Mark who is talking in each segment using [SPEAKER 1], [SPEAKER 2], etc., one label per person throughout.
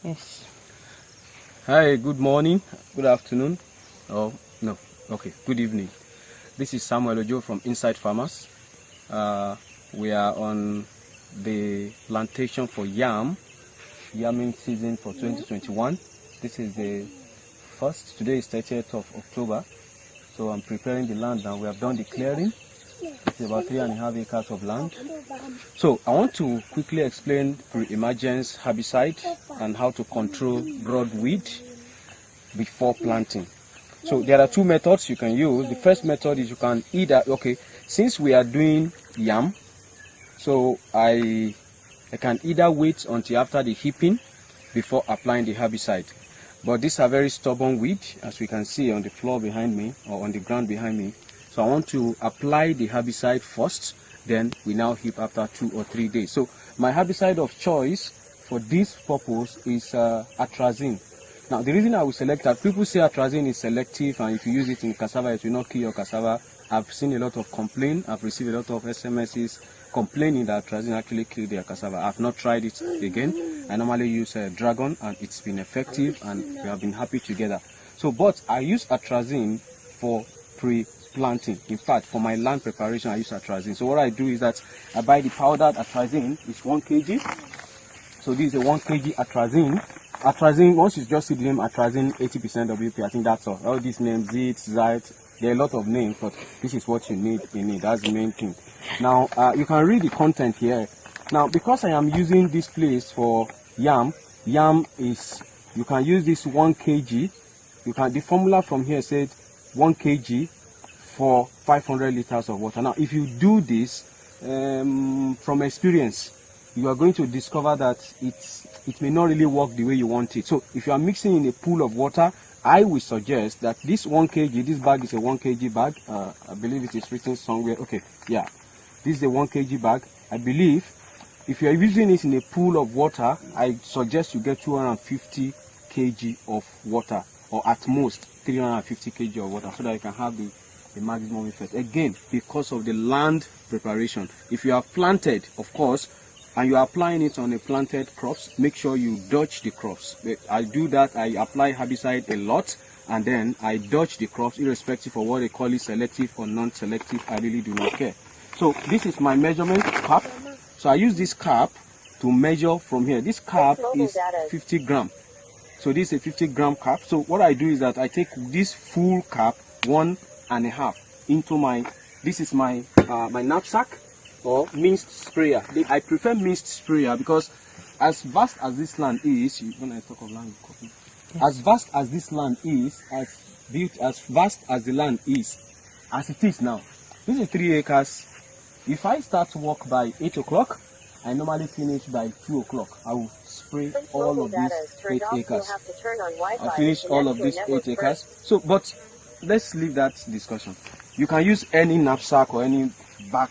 [SPEAKER 1] Yes.
[SPEAKER 2] Hi, good morning, good afternoon. Oh, no, okay, good evening. This is Samuel Ojo from Inside Farmers. We are on the plantation for yamming season for 2021. This is the first, today is 30th of October. So I'm preparing the land now. We have done the clearing. It's about 3.5 acres of land. So I want to quickly explain pre-emergence herbicide and how to control broadweed before planting. So there are two methods you can use. The first method is you can either, since we are doing yam, so I can either wait until after the heaping before applying the herbicide. But these are very stubborn weed, as we can see on the floor behind me or on the ground behind me. So I want to apply the herbicide first, then we now heap after 2 or 3 days. So my herbicide of choice for this purpose is atrazine. Now the reason I will select that, people say atrazine is selective and if you use it in cassava it will not kill your cassava. I've seen a lot of complaint, I've received a lot of SMSs complaining that atrazine actually killed their cassava. I've not tried it again. I normally use Dragon and it's been effective and we have been happy together. So but I use atrazine for pre-planting. In fact, for my land preparation I use atrazine. So what I do is that I buy the powdered atrazine. It's 1 kg. So this is a 1 kg atrazine. Atrazine, once you just see the name atrazine 80% WP, I think that's all. All these names, Zite, there are a lot of names, but this is what you need in it. That's the main thing. Now, you can read the content here. Now, because I am using this place for yam is, you can use this 1 kg. You can, the formula from here said 1 kg for 500 liters of water. Now, if you do this from experience, you are going to discover that it may not really work the way you want it. So if you are mixing in a pool of water, I will suggest that this 1 kg, this bag is a 1 kg bag. I believe it is written somewhere. Okay, yeah, this is a 1 kg bag. I believe if you are using it in a pool of water, I suggest you get 250 kg of water, or at most 350 kg of water, so that you can have the maximum effect. Again, because of the land preparation. If you have planted, of course, and you are applying it on a planted crops, make sure you dodge the crops. I do that. I apply herbicide a lot and then I dodge the crops irrespective of what they call it, selective or non-selective. I really do not care. So this is my measurement cap. So I use this cap to measure from here. This cap is 50 gram. So this is a 50 gram cap. So what I do is that I take this full cap, 1.5, into my, this is my my knapsack, or minced sprayer. I prefer minced sprayer because as vast as this land is, when I talk of land, as vast as this land is, as vast as the land is, as it is now, this is 3 acres. If I start work by 8 o'clock, I normally finish by 2 o'clock. I will spray all of these 8 acres. I'll finish all of these 8 acres. So, but let's leave that discussion. You can use any knapsack or any back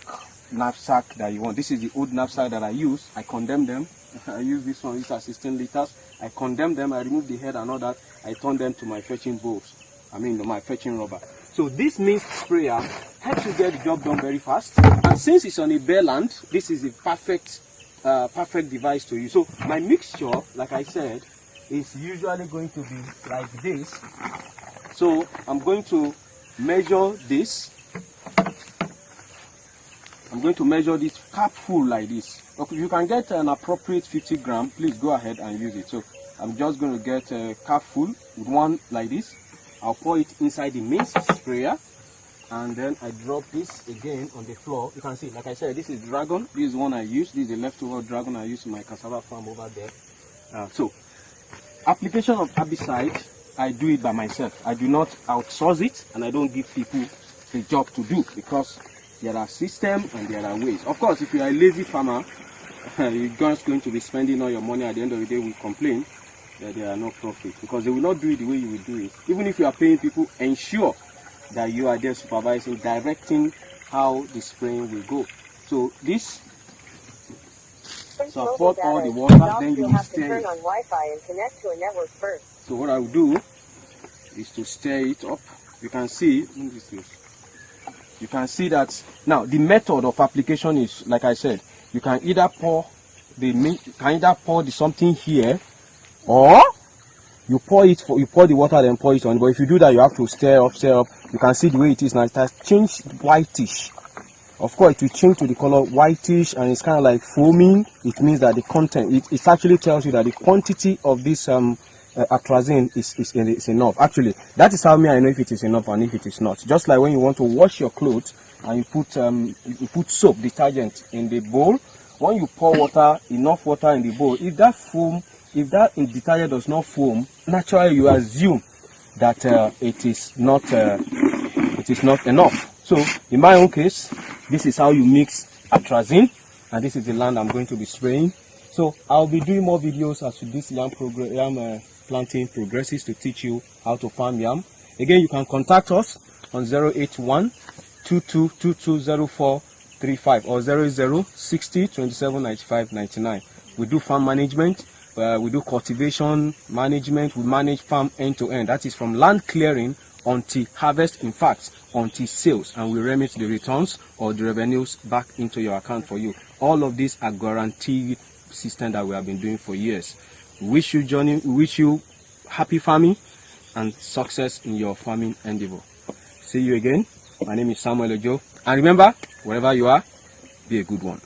[SPEAKER 2] knapsack that you want. This is the old knapsack that I use. I condemn them. I use this one. These are 16 liters. I condemn them. I remove the head and all that. I turn them to my fetching bowls. I mean my fetching rubber. So this minced sprayer helps you get the job done very fast. And since it's on a bare land, this is a perfect device to use. So my mixture, like I said, is usually going to be like this. So I'm going to measure this. I'm going to measure this cap full like this. Okay, you can get an appropriate 50 gram, please go ahead and use it. So I'm just going to get a cap full with one like this. I'll pour it inside the minced sprayer and then I drop this again on the floor. You can see, like I said, this is Dragon. This is one I use. This is the leftover Dragon I use in my cassava farm over there. So application of herbicide, I do it by myself. I do not outsource it and I don't give people the job to do, because there are systems and there are ways. Of course, if you are a lazy farmer, you're just going to be spending all your money. At the end of the day, we complain that there are no profits, because they will not do it the way you will do it. Even if you are paying people, ensure that you are there supervising, directing how the spraying will go. So this, so I pour all the water, then you will stir it. So what I will do is to stir it up. You can see, you can see that now the method of application is, like I said, you can either pour the something here or you pour the water then pour it on. But if you do that, you have to stir up. You can see the way it is now. It has changed whitish. Of course, it will change to the color whitish, and it's kind of like foaming. It means that the content, it actually tells you that the quantity of this atrazine is enough. Actually, that is how I know if it is enough and if it is not. Just like when you want to wash your clothes and you put soap detergent in the bowl, when you pour enough water in the bowl, if that detergent does not foam, naturally you assume that it is not enough. So in my own case, this is how you mix atrazine, and this is the land I'm going to be spraying. So I'll be doing more videos as to this yam planting progresses to teach you how to farm yam. Again, you can contact us on 081 22220435 or 0060 27 95 99. We do farm management, we do cultivation management, we manage farm end to end. That is from land clearing until harvest, in fact until sales, and we remit the returns or the revenues back into your account for you. All of these are guaranteed system that we have been doing for years. We wish you happy farming and success in your farming endeavor. See you again. My name is Samuel Ojo, and remember, wherever you are, be a good one.